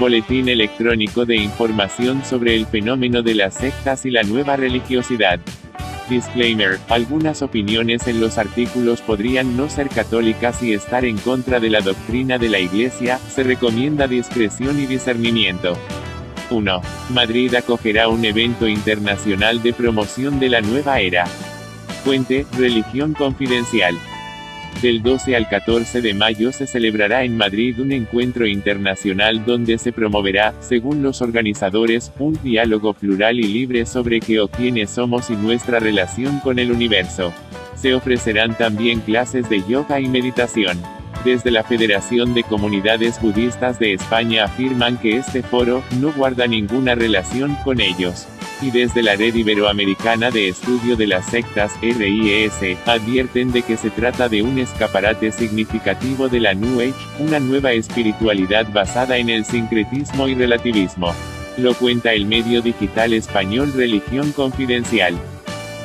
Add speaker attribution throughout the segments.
Speaker 1: Boletín electrónico de información sobre el fenómeno de las sectas y la nueva religiosidad. Disclaimer: algunas opiniones en los artículos podrían no ser católicas y estar en contra de la doctrina de la Iglesia, se recomienda discreción y discernimiento. 1. Madrid acogerá un evento internacional de promoción de la nueva era. Fuente: Religión Confidencial. Del 12 al 14 de mayo se celebrará en Madrid un encuentro internacional donde se promoverá, según los organizadores, un diálogo plural y libre sobre qué o quiénes somos y nuestra relación con el universo. Se ofrecerán también clases de yoga y meditación. Desde la Federación de Comunidades Budistas de España afirman que este foro no guarda ninguna relación con ellos. Y desde la Red Iberoamericana de Estudio de las Sectas, RIES, advierten de que se trata de un escaparate significativo de la New Age, una nueva espiritualidad basada en el sincretismo y relativismo. Lo cuenta el medio digital español Religión Confidencial.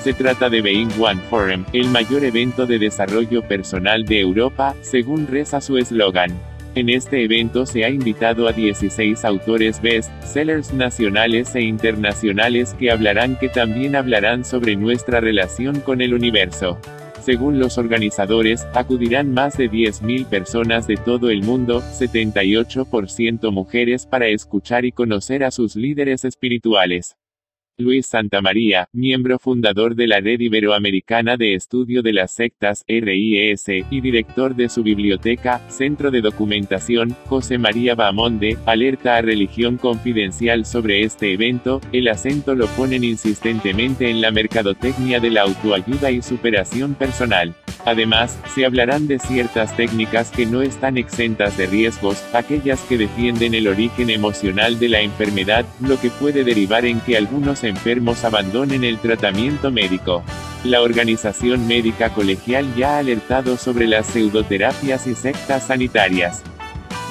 Speaker 1: Se trata de Being One Forum, el mayor evento de desarrollo personal de Europa, según reza su eslogan. En este evento se ha invitado a 16 autores best-sellers nacionales e internacionales que también hablarán sobre nuestra relación con el universo. Según los organizadores, acudirán más de 10.000 personas de todo el mundo, 78% mujeres, para escuchar y conocer a sus líderes espirituales. Luis Santamaría, miembro fundador de la Red Iberoamericana de Estudio de las Sectas, RIES, y director de su biblioteca, Centro de Documentación, José María Bahamonde, alerta a Religión Confidencial sobre este evento: el acento lo ponen insistentemente en la mercadotecnia de la autoayuda y superación personal. Además, se hablarán de ciertas técnicas que no están exentas de riesgos, aquellas que defienden el origen emocional de la enfermedad, lo que puede derivar en que algunos enfermos abandonen el tratamiento médico. La Organización Médica Colegial ya ha alertado sobre las pseudoterapias y sectas sanitarias.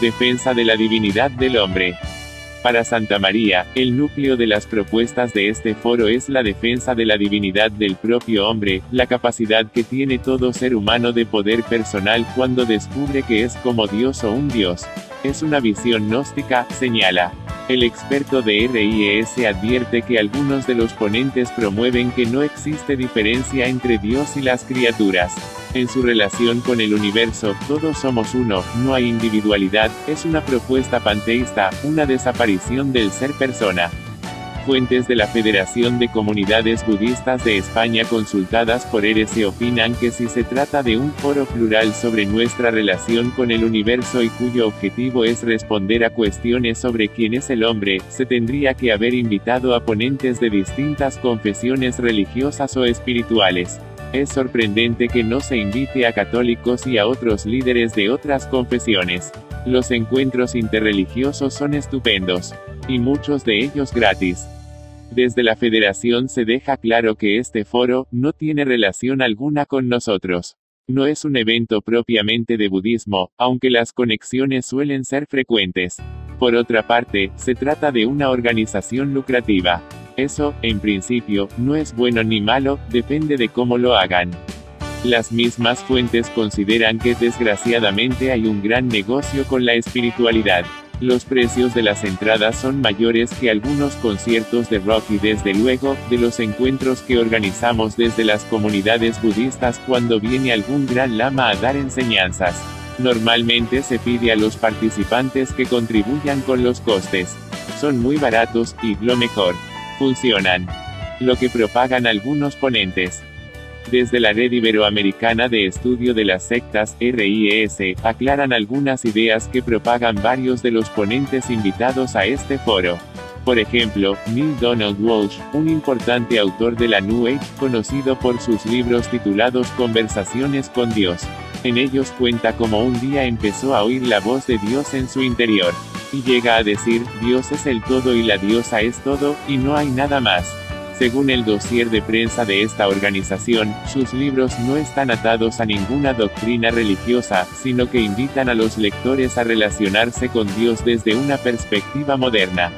Speaker 1: Defensa de la divinidad del hombre. Para Santamaría, el núcleo de las propuestas de este foro es la defensa de la divinidad del propio hombre, la capacidad que tiene todo ser humano de poder personal cuando descubre que es como Dios o un Dios. Es una visión gnóstica, señala. El experto de RIES advierte que algunos de los ponentes promueven que no existe diferencia entre Dios y las criaturas. En su relación con el universo, todos somos uno, no hay individualidad, es una propuesta panteísta, una desaparición del ser persona. Fuentes de la Federación de Comunidades Budistas de España consultadas por RIES opinan que si se trata de un foro plural sobre nuestra relación con el universo y cuyo objetivo es responder a cuestiones sobre quién es el hombre, se tendría que haber invitado a ponentes de distintas confesiones religiosas o espirituales. Es sorprendente que no se invite a católicos y a otros líderes de otras confesiones. Los encuentros interreligiosos son estupendos. Y muchos de ellos gratis. Desde la Federación se deja claro que este foro no tiene relación alguna con nosotros. No es un evento propiamente de budismo, aunque las conexiones suelen ser frecuentes. Por otra parte, se trata de una organización lucrativa. Eso, en principio, no es bueno ni malo, depende de cómo lo hagan. Las mismas fuentes consideran que desgraciadamente hay un gran negocio con la espiritualidad. Los precios de las entradas son mayores que algunos conciertos de rock y desde luego, de los encuentros que organizamos desde las comunidades budistas cuando viene algún gran lama a dar enseñanzas. Normalmente se pide a los participantes que contribuyan con los costes. Son muy baratos, y, lo mejor, funcionan. Lo que propagan algunos ponentes. Desde la Red Iberoamericana de Estudio de las Sectas, RIES, aclaran algunas ideas que propagan varios de los ponentes invitados a este foro. Por ejemplo, Neale Donald Walsch, un importante autor de la New Age, conocido por sus libros titulados Conversaciones con Dios. En ellos cuenta cómo un día empezó a oír la voz de Dios en su interior. Y llega a decir: Dios es el todo y la diosa es todo, y no hay nada más. Según el dossier de prensa de esta organización, sus libros no están atados a ninguna doctrina religiosa, sino que invitan a los lectores a relacionarse con Dios desde una perspectiva moderna.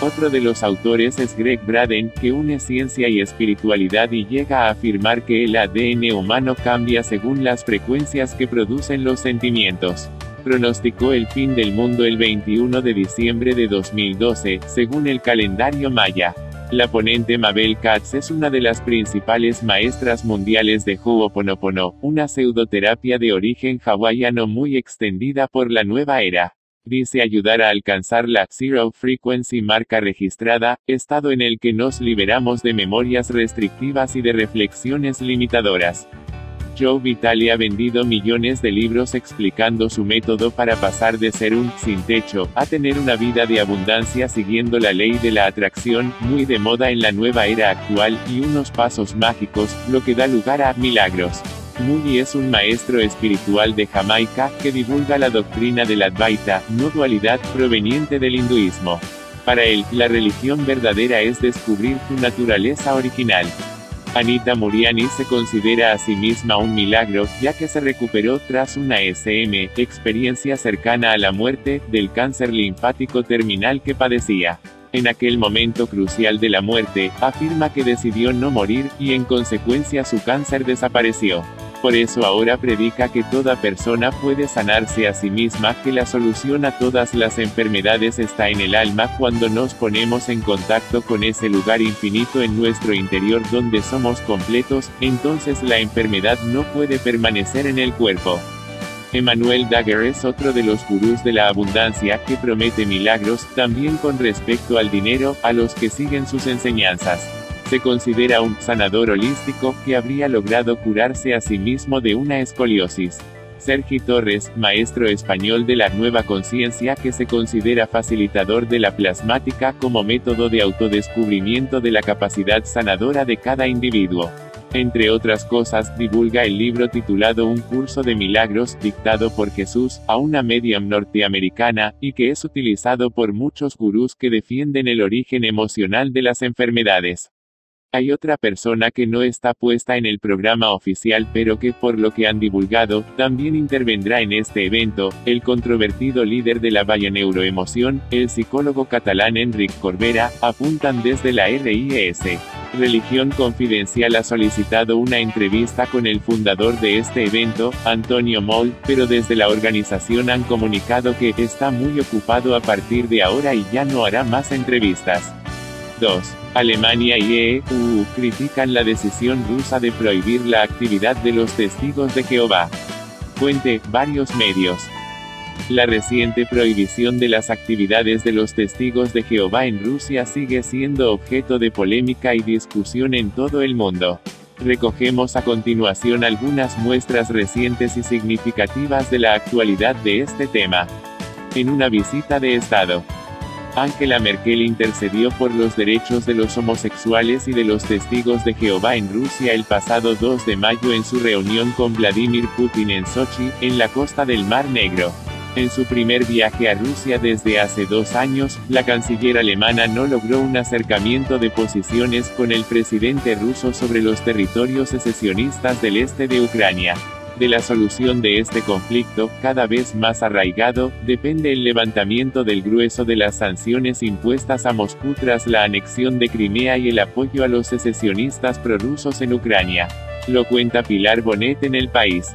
Speaker 1: Otro de los autores es Greg Braden, que une ciencia y espiritualidad y llega a afirmar que el ADN humano cambia según las frecuencias que producen los sentimientos. pronosticó el fin del mundo el 21 de diciembre de 2012, según el calendario maya. La ponente Mabel Katz es una de las principales maestras mundiales de Ho'oponopono, una pseudoterapia de origen hawaiano muy extendida por la nueva era. Dice ayudar a alcanzar la Zero Frequency marca registrada, estado en el que nos liberamos de memorias restrictivas y de reflexiones limitadoras. Joe Vitale ha vendido millones de libros explicando su método para pasar de ser un sin techo a tener una vida de abundancia siguiendo la ley de la atracción, muy de moda en la nueva era actual, y unos pasos mágicos, lo que da lugar a milagros. Muddy es un maestro espiritual de Jamaica, que divulga la doctrina del Advaita, no dualidad, proveniente del hinduismo. Para él, la religión verdadera es descubrir tu naturaleza original. Anita Muriani se considera a sí misma un milagro, ya que se recuperó tras una experiencia cercana a la muerte, del cáncer linfático terminal que padecía. En aquel momento crucial de la muerte, afirma que decidió no morir, y en consecuencia su cáncer desapareció. Por eso ahora predica que toda persona puede sanarse a sí misma, que la solución a todas las enfermedades está en el alma cuando nos ponemos en contacto con ese lugar infinito en nuestro interior donde somos completos, entonces la enfermedad no puede permanecer en el cuerpo. Emmanuel Dagger es otro de los gurús de la abundancia que promete milagros, también con respecto al dinero, a los que siguen sus enseñanzas. Se considera un sanador holístico que habría logrado curarse a sí mismo de una escoliosis. Sergi Torres, maestro español de la nueva conciencia que se considera facilitador de la plasmática como método de autodescubrimiento de la capacidad sanadora de cada individuo. Entre otras cosas, divulga el libro titulado Un curso de milagros, dictado por Jesús, a una medium norteamericana, y que es utilizado por muchos gurús que defienden el origen emocional de las enfermedades. Hay otra persona que no está puesta en el programa oficial pero que por lo que han divulgado, también intervendrá en este evento, el controvertido líder de la neuroemoción, el psicólogo catalán Enric Corbera, apuntan desde la RIES. Religión Confidencial ha solicitado una entrevista con el fundador de este evento, Antonio Moll, pero desde la organización han comunicado que está muy ocupado a partir de ahora y ya no hará más entrevistas. 2. Alemania y EU critican la decisión rusa de prohibir la actividad de los testigos de Jehová. Fuente: varios medios. La reciente prohibición de las actividades de los testigos de Jehová en Rusia sigue siendo objeto de polémica y discusión en todo el mundo. Recogemos a continuación algunas muestras recientes y significativas de la actualidad de este tema. En una visita de Estado, Angela Merkel intercedió por los derechos de los homosexuales y de los testigos de Jehová en Rusia el pasado 2 de mayo en su reunión con Vladimir Putin en Sochi, en la costa del Mar Negro. En su primer viaje a Rusia desde hace 2 años, la canciller alemana no logró un acercamiento de posiciones con el presidente ruso sobre los territorios secesionistas del este de Ucrania. De la solución de este conflicto, cada vez más arraigado, depende el levantamiento del grueso de las sanciones impuestas a Moscú tras la anexión de Crimea y el apoyo a los secesionistas prorrusos en Ucrania. Lo cuenta Pilar Bonet en El País.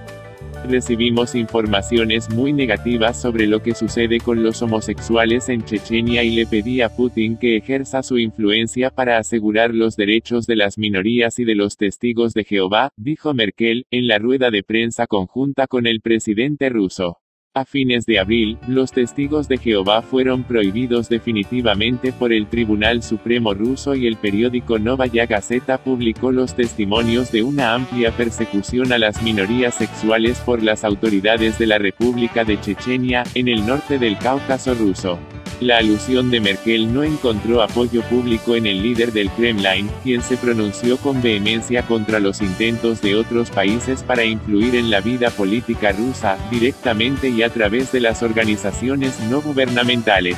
Speaker 1: Recibimos informaciones muy negativas sobre lo que sucede con los homosexuales en Chechenia y le pedí a Putin que ejerza su influencia para asegurar los derechos de las minorías y de los testigos de Jehová, dijo Merkel, en la rueda de prensa conjunta con el presidente ruso. A fines de abril, los testigos de Jehová fueron prohibidos definitivamente por el Tribunal Supremo ruso y el periódico Novaya Gazeta publicó los testimonios de una amplia persecución a las minorías sexuales por las autoridades de la República de Chechenia, en el norte del Cáucaso ruso. La alusión de Merkel no encontró apoyo público en el líder del Kremlin, quien se pronunció con vehemencia contra los intentos de otros países para influir en la vida política rusa, directamente y a través de las organizaciones no gubernamentales.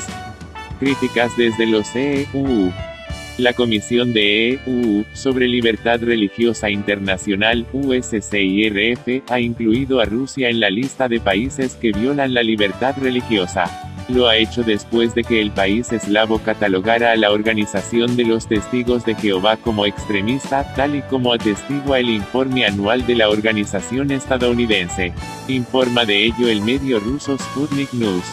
Speaker 1: Críticas desde los EU. La Comisión de EU sobre Libertad Religiosa Internacional, USCIRF, ha incluido a Rusia en la lista de países que violan la libertad religiosa. Lo ha hecho después de que el país eslavo catalogara a la Organización de los Testigos de Jehová como extremista, tal y como atestigua el informe anual de la organización estadounidense. Informa de ello el medio ruso Sputnik News.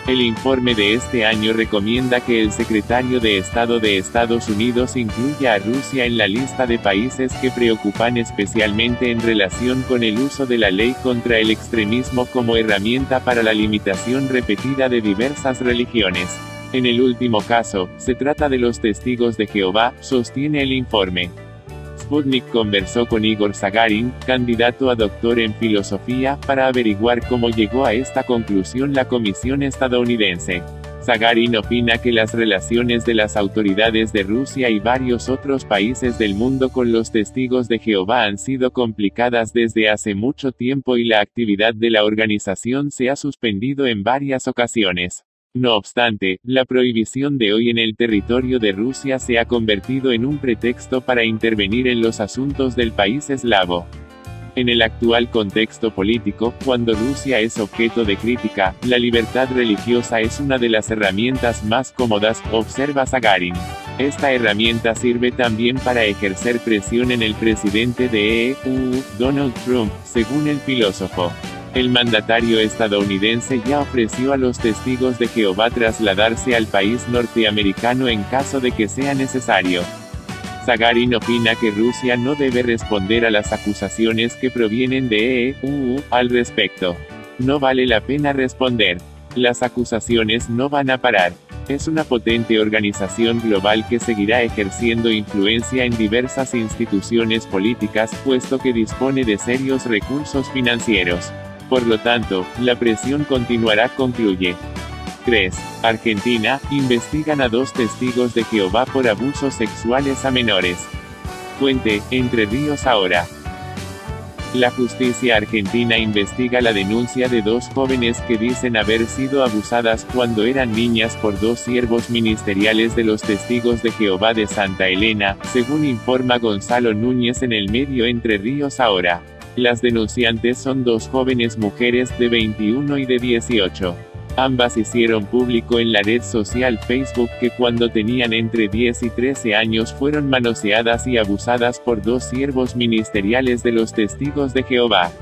Speaker 1: El informe de este año recomienda que el secretario de Estado de Estados Unidos incluya a Rusia en la lista de países que preocupan especialmente en relación con el uso de la ley contra el extremismo como herramienta para la limitación repetida de diversas religiones. En el último caso, se trata de los testigos de Jehová, sostiene el informe. Sputnik conversó con Igor Zagarin, candidato a doctor en filosofía, para averiguar cómo llegó a esta conclusión la comisión estadounidense. Zagarin opina que las relaciones de las autoridades de Rusia y varios otros países del mundo con los testigos de Jehová han sido complicadas desde hace mucho tiempo y la actividad de la organización se ha suspendido en varias ocasiones. No obstante, la prohibición de hoy en el territorio de Rusia se ha convertido en un pretexto para intervenir en los asuntos del país eslavo. En el actual contexto político, cuando Rusia es objeto de crítica, la libertad religiosa es una de las herramientas más cómodas, observa Zagarin. Esta herramienta sirve también para ejercer presión en el presidente de EU, Donald Trump, según el filósofo. El mandatario estadounidense ya ofreció a los testigos de Jehová trasladarse al país norteamericano en caso de que sea necesario. Zagarin opina que Rusia no debe responder a las acusaciones que provienen de EU al respecto. No vale la pena responder. Las acusaciones no van a parar. Es una potente organización global que seguirá ejerciendo influencia en diversas instituciones políticas, puesto que dispone de serios recursos financieros. Por lo tanto, la presión continuará, concluye. 3. Argentina, investigan a 2 testigos de Jehová por abusos sexuales a menores. Fuente, Entre Ríos Ahora. La justicia argentina investiga la denuncia de 2 jóvenes que dicen haber sido abusadas cuando eran niñas por 2 siervos ministeriales de los Testigos de Jehová de Santa Elena, según informa Gonzalo Núñez en el medio Entre Ríos Ahora. Las denunciantes son 2 jóvenes mujeres de 21 y de 18. Ambas hicieron público en la red social Facebook que cuando tenían entre 10 y 13 años fueron manoseadas y abusadas por 2 siervos ministeriales de los Testigos de Jehová.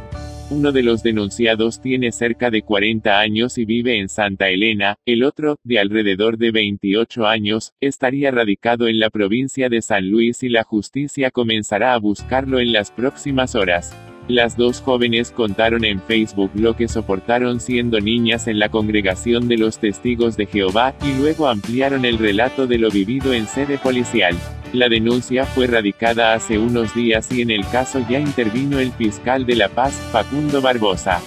Speaker 1: Uno de los denunciados tiene cerca de 40 años y vive en Santa Elena, el otro, de alrededor de 28 años, estaría radicado en la provincia de San Luis y la justicia comenzará a buscarlo en las próximas horas. Las 2 jóvenes contaron en Facebook lo que soportaron siendo niñas en la congregación de los Testigos de Jehová, y luego ampliaron el relato de lo vivido en sede policial. La denuncia fue radicada hace unos días y en el caso ya intervino el fiscal de La Paz, Facundo Barbosa.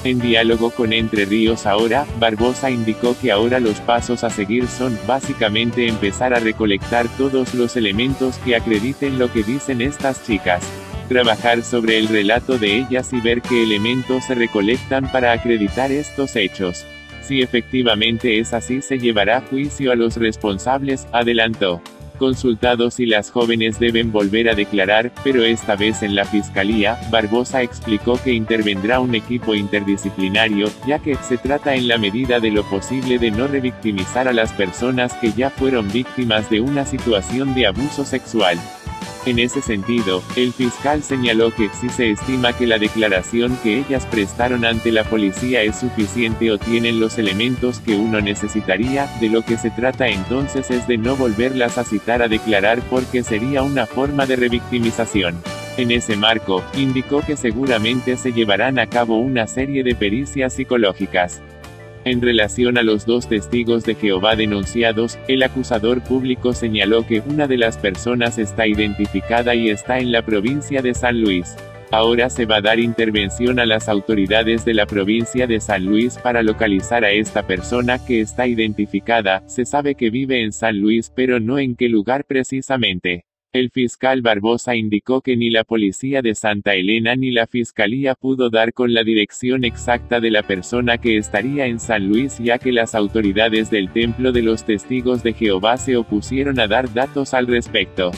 Speaker 1: En diálogo con Entre Ríos Ahora, Barbosa indicó que ahora los pasos a seguir son, básicamente, empezar a recolectar todos los elementos que acrediten lo que dicen estas chicas. Trabajar sobre el relato de ellas y ver qué elementos se recolectan para acreditar estos hechos. Si efectivamente es así, se llevará a juicio a los responsables, adelantó. Consultado si las jóvenes deben volver a declarar, pero esta vez en la fiscalía, Barbosa explicó que intervendrá un equipo interdisciplinario, ya que se trata en la medida de lo posible de no revictimizar a las personas que ya fueron víctimas de una situación de abuso sexual. En ese sentido, el fiscal señaló que, si se estima que la declaración que ellas prestaron ante la policía es suficiente o tienen los elementos que uno necesitaría, de lo que se trata entonces es de no volverlas a citar a declarar porque sería una forma de revictimización. En ese marco, indicó que seguramente se llevarán a cabo una serie de pericias psicológicas. En relación a los 2 testigos de Jehová denunciados, el acusador público señaló que una de las personas está identificada y está en la provincia de San Luis. Ahora se va a dar intervención a las autoridades de la provincia de San Luis para localizar a esta persona que está identificada. Se sabe que vive en San Luis, pero no en qué lugar precisamente. El fiscal Barbosa indicó que ni la policía de Santa Elena ni la fiscalía pudo dar con la dirección exacta de la persona que estaría en San Luis, ya que las autoridades del Templo de los Testigos de Jehová se opusieron a dar datos al respecto.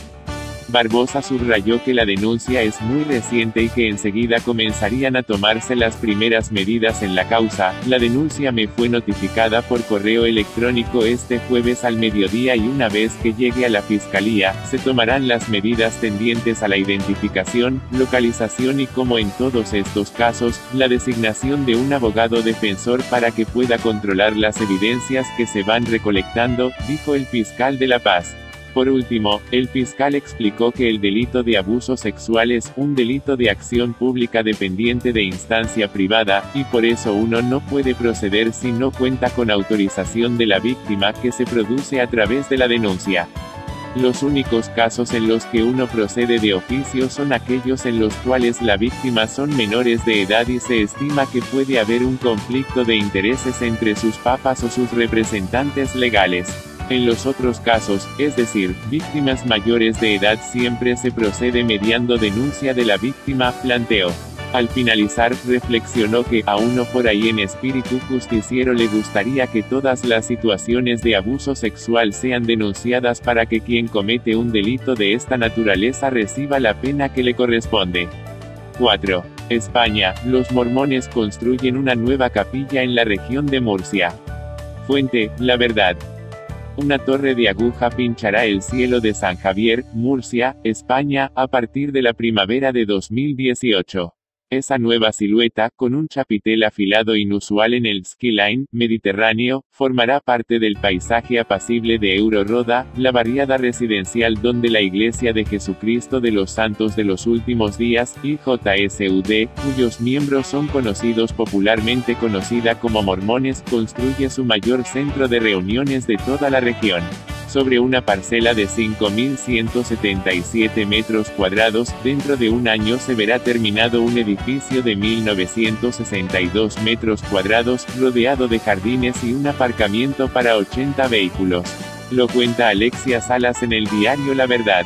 Speaker 1: Barbosa subrayó que la denuncia es muy reciente y que enseguida comenzarían a tomarse las primeras medidas en la causa. La denuncia me fue notificada por correo electrónico este jueves al mediodía y una vez que llegue a la Fiscalía, se tomarán las medidas tendientes a la identificación, localización y, como en todos estos casos, la designación de un abogado defensor para que pueda controlar las evidencias que se van recolectando, dijo el fiscal de La Paz. Por último, el fiscal explicó que el delito de abuso sexual es un delito de acción pública dependiente de instancia privada, y por eso uno no puede proceder si no cuenta con autorización de la víctima, que se produce a través de la denuncia. Los únicos casos en los que uno procede de oficio son aquellos en los cuales la víctima son menores de edad y se estima que puede haber un conflicto de intereses entre sus papás o sus representantes legales. En los otros casos, es decir, víctimas mayores de edad, siempre se procede mediando denuncia de la víctima, planteó. Al finalizar, reflexionó que, a uno por ahí en espíritu justiciero le gustaría que todas las situaciones de abuso sexual sean denunciadas para que quien comete un delito de esta naturaleza reciba la pena que le corresponde. 4. España, los mormones construyen una nueva capilla en la región de Murcia. Fuente, La Verdad. Una torre de aguja pinchará el cielo de San Javier, Murcia, España, a partir de la primavera de 2018. Esa nueva silueta, con un chapitel afilado inusual en el skyline mediterráneo, formará parte del paisaje apacible de Euroroda, la barriada residencial donde la Iglesia de Jesucristo de los Santos de los Últimos Días, IJSUD, cuyos miembros son conocidos popularmente conocida como mormones, construye su mayor centro de reuniones de toda la región. Sobre una parcela de 5.177 metros cuadrados, dentro de un año se verá terminado un edificio de 1.962 metros cuadrados, rodeado de jardines y un aparcamiento para 80 vehículos. Lo cuenta Alexia Salas en el diario La Verdad.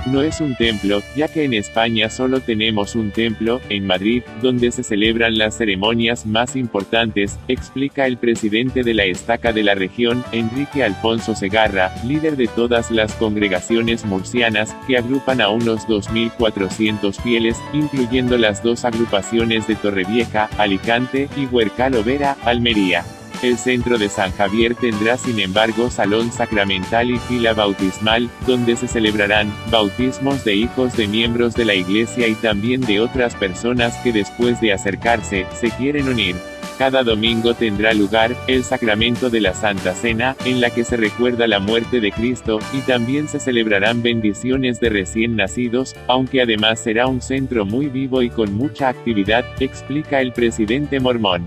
Speaker 1: No es un templo, ya que en España solo tenemos un templo, en Madrid, donde se celebran las ceremonias más importantes, explica el presidente de la Estaca de la región, Enrique Alfonso Segarra, líder de todas las congregaciones murcianas, que agrupan a unos 2.400 fieles, incluyendo las dos agrupaciones de Torrevieja, Alicante, y Huercal Vera, Almería. El centro de San Javier tendrá sin embargo salón sacramental y fila bautismal, donde se celebrarán bautismos de hijos de miembros de la Iglesia y también de otras personas que después de acercarse, se quieren unir. Cada domingo tendrá lugar el sacramento de la Santa Cena, en la que se recuerda la muerte de Cristo, y también se celebrarán bendiciones de recién nacidos, aunque además será un centro muy vivo y con mucha actividad, explica el presidente mormón.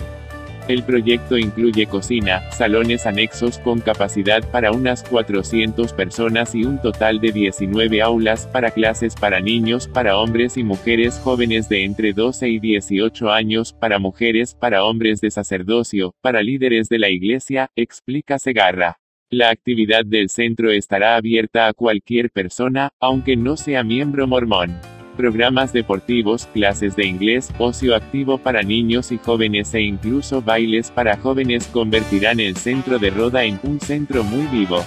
Speaker 1: El proyecto incluye cocina, salones anexos con capacidad para unas 400 personas y un total de 19 aulas para clases para niños, para hombres y mujeres jóvenes de entre 12 y 18 años, para mujeres, para hombres de sacerdocio, para líderes de la Iglesia, explica Segarra. La actividad del centro estará abierta a cualquier persona, aunque no sea miembro mormón. Programas deportivos, clases de inglés, ocio activo para niños y jóvenes e incluso bailes para jóvenes convertirán el centro de Roda en un centro muy vivo.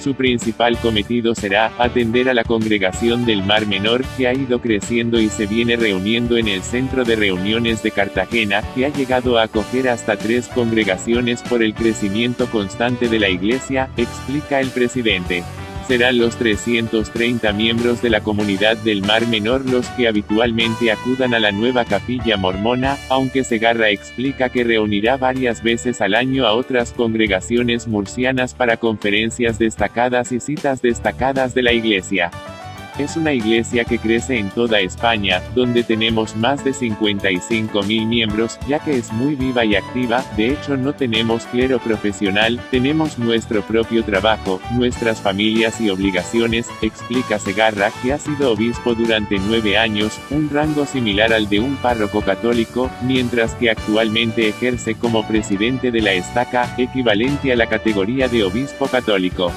Speaker 1: Su principal cometido será atender a la congregación del Mar Menor, que ha ido creciendo y se viene reuniendo en el centro de reuniones de Cartagena, que ha llegado a acoger hasta 3 congregaciones por el crecimiento constante de la Iglesia, explica el presidente. Serán los 330 miembros de la comunidad del Mar Menor los que habitualmente acudan a la nueva capilla mormona, aunque Segarra explica que reunirá varias veces al año a otras congregaciones murcianas para conferencias destacadas y citas destacadas de la Iglesia. Es una iglesia que crece en toda España, donde tenemos más de 55.000 miembros, ya que es muy viva y activa. De hecho no tenemos clero profesional, tenemos nuestro propio trabajo, nuestras familias y obligaciones, explica Segarra, que ha sido obispo durante 9 años, un rango similar al de un párroco católico, mientras que actualmente ejerce como presidente de la Estaca, equivalente a la categoría de obispo católico.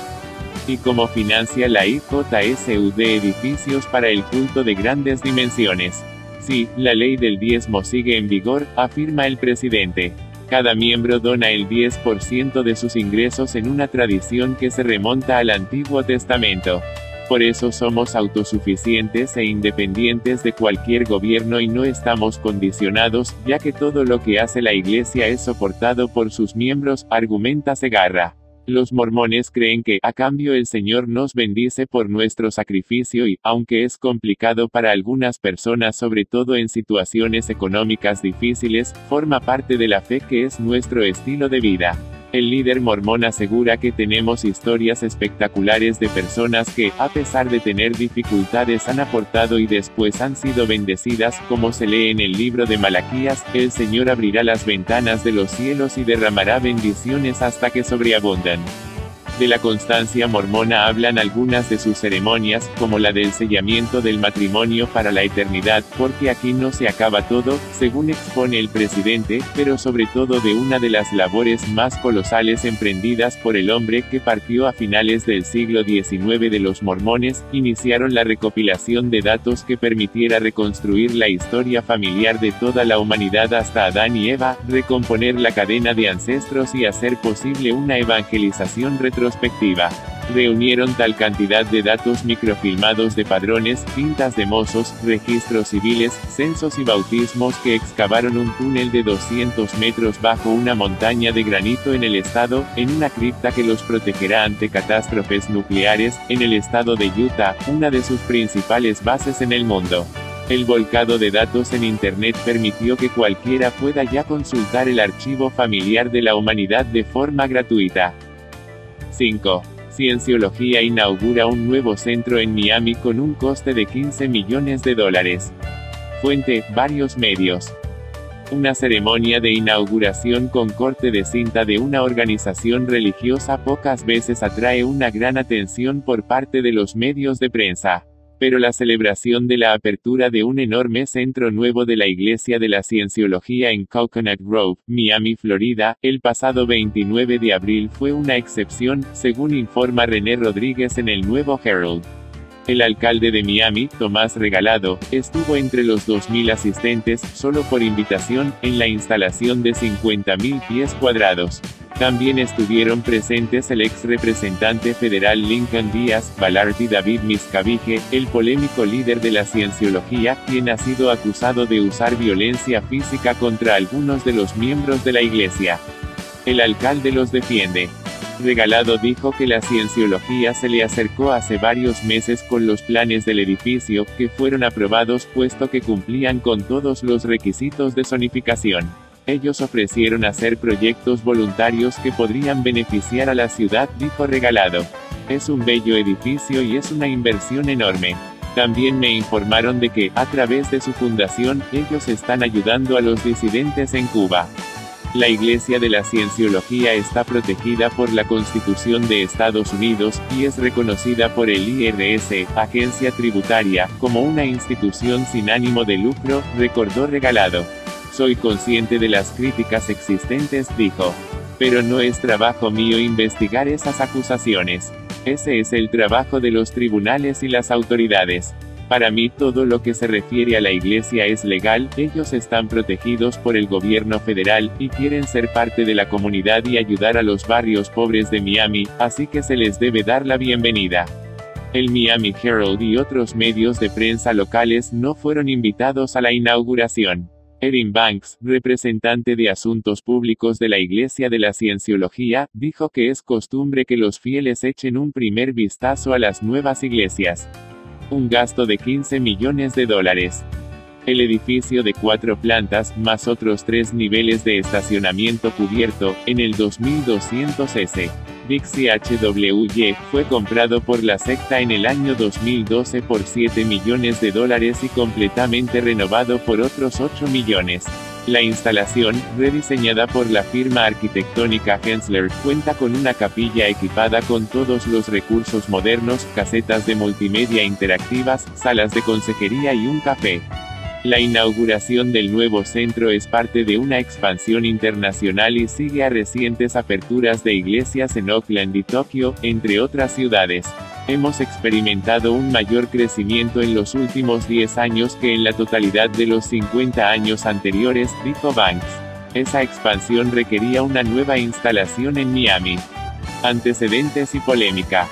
Speaker 1: Y cómo financia la IJSUD edificios para el culto de grandes dimensiones. Sí, la ley del diezmo sigue en vigor, afirma el presidente. Cada miembro dona el 10% de sus ingresos en una tradición que se remonta al Antiguo Testamento. Por eso somos autosuficientes e independientes de cualquier gobierno y no estamos condicionados, ya que todo lo que hace la Iglesia es soportado por sus miembros, argumenta Segarra. Los mormones creen que, a cambio, el Señor nos bendice por nuestro sacrificio y, aunque es complicado para algunas personas, sobre todo en situaciones económicas difíciles, forma parte de la fe que es nuestro estilo de vida. El líder mormón asegura que tenemos historias espectaculares de personas que, a pesar de tener dificultades, han aportado y después han sido bendecidas, como se lee en el libro de Malaquías: el Señor abrirá las ventanas de los cielos y derramará bendiciones hasta que sobreabundan. De la constancia mormona hablan algunas de sus ceremonias, como la del sellamiento del matrimonio para la eternidad, porque aquí no se acaba todo, según expone el presidente, pero sobre todo de una de las labores más colosales emprendidas por el hombre que partió a finales del siglo XIX de los mormones, iniciaron la recopilación de datos que permitiera reconstruir la historia familiar de toda la humanidad hasta Adán y Eva, recomponer la cadena de ancestros y hacer posible una evangelización retrospectiva. Reunieron tal cantidad de datos microfilmados de padrones, pintas de mozos, registros civiles, censos y bautismos que excavaron un túnel de 200 metros bajo una montaña de granito en el estado, en una cripta que los protegerá ante catástrofes nucleares, en el estado de Utah, una de sus principales bases en el mundo. El volcado de datos en Internet permitió que cualquiera pueda ya consultar el archivo familiar de la humanidad de forma gratuita. 5. Cienciología inaugura un nuevo centro en Miami con un coste de $15 millones. Fuente: varios medios. Una ceremonia de inauguración con corte de cinta de una organización religiosa pocas veces atrae una gran atención por parte de los medios de prensa. Pero la celebración de la apertura de un enorme centro nuevo de la Iglesia de la Cienciología en Coconut Grove, Miami, Florida, el pasado 29 de abril fue una excepción, según informa René Rodríguez en el Nuevo Herald. El alcalde de Miami, Tomás Regalado, estuvo entre los 2.000 asistentes, solo por invitación, en la instalación de 50.000 pies cuadrados. También estuvieron presentes el ex representante federal Lincoln Díaz, Ballard y David Miscavige, el polémico líder de la cienciología, quien ha sido acusado de usar violencia física contra algunos de los miembros de la iglesia. El alcalde los defiende. Regalado dijo que la cienciología se le acercó hace varios meses con los planes del edificio, que fueron aprobados puesto que cumplían con todos los requisitos de zonificación. Ellos ofrecieron hacer proyectos voluntarios que podrían beneficiar a la ciudad, dijo Regalado. Es un bello edificio y es una inversión enorme. También me informaron de que, a través de su fundación, ellos están ayudando a los disidentes en Cuba. La Iglesia de la Cienciología está protegida por la Constitución de Estados Unidos, y es reconocida por el IRS, agencia tributaria, como una institución sin ánimo de lucro, recordó Regalado. Soy consciente de las críticas existentes, dijo. Pero no es trabajo mío investigar esas acusaciones. Ese es el trabajo de los tribunales y las autoridades. Para mí todo lo que se refiere a la iglesia es legal, ellos están protegidos por el gobierno federal, y quieren ser parte de la comunidad y ayudar a los barrios pobres de Miami, así que se les debe dar la bienvenida. El Miami Herald y otros medios de prensa locales no fueron invitados a la inauguración. Erin Banks, representante de Asuntos Públicos de la Iglesia de la Cienciología, dijo que es costumbre que los fieles echen un primer vistazo a las nuevas iglesias. Un gasto de $15 millones. El edificio de 4 plantas, más otros 3 niveles de estacionamiento cubierto, en el 2200 S. Dixie HWY, fue comprado por la secta en el año 2012 por $7 millones y completamente renovado por otros 8 millones. La instalación, rediseñada por la firma arquitectónica Hensler, cuenta con una capilla equipada con todos los recursos modernos, casetas de multimedia interactivas, salas de consejería y un café. La inauguración del nuevo centro es parte de una expansión internacional y sigue a recientes aperturas de iglesias en Oakland y Tokio, entre otras ciudades. Hemos experimentado un mayor crecimiento en los últimos 10 años que en la totalidad de los 50 años anteriores, dijo Banks. Esa expansión requería una nueva instalación en Miami. Antecedentes y polémica.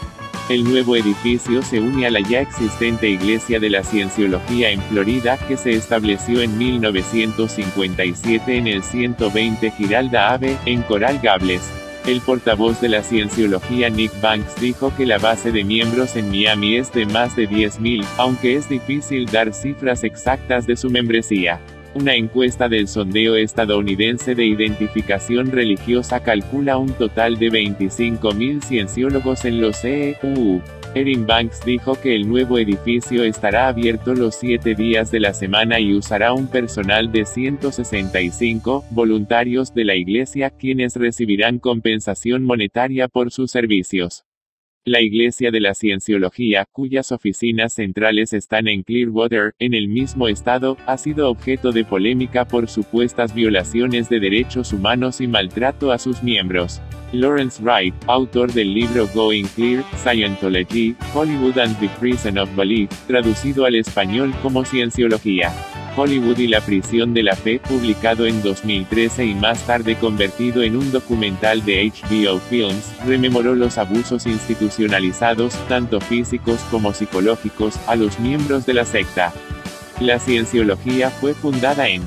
Speaker 1: El nuevo edificio se une a la ya existente Iglesia de la Cienciología en Florida, que se estableció en 1957 en el 120 Giralda Ave, en Coral Gables. El portavoz de la Cienciología Nick Banks dijo que la base de miembros en Miami es de más de 10.000, aunque es difícil dar cifras exactas de su membresía. Una encuesta del sondeo estadounidense de identificación religiosa calcula un total de 25.000 cienciólogos en los EEU. Erin Banks dijo que el nuevo edificio estará abierto los 7 días de la semana y usará un personal de 165 voluntarios de la iglesia, quienes recibirán compensación monetaria por sus servicios. La Iglesia de la Cienciología, cuyas oficinas centrales están en Clearwater, en el mismo estado, ha sido objeto de polémica por supuestas violaciones de derechos humanos y maltrato a sus miembros. Lawrence Wright, autor del libro Going Clear, Scientology, Hollywood and the Prison of Belief, traducido al español como Cienciología, Hollywood y la prisión de la fe, publicado en 2013 y más tarde convertido en un documental de HBO Films, rememoró los abusos institucionalizados, tanto físicos como psicológicos, a los miembros de la secta. La Cienciología fue fundada en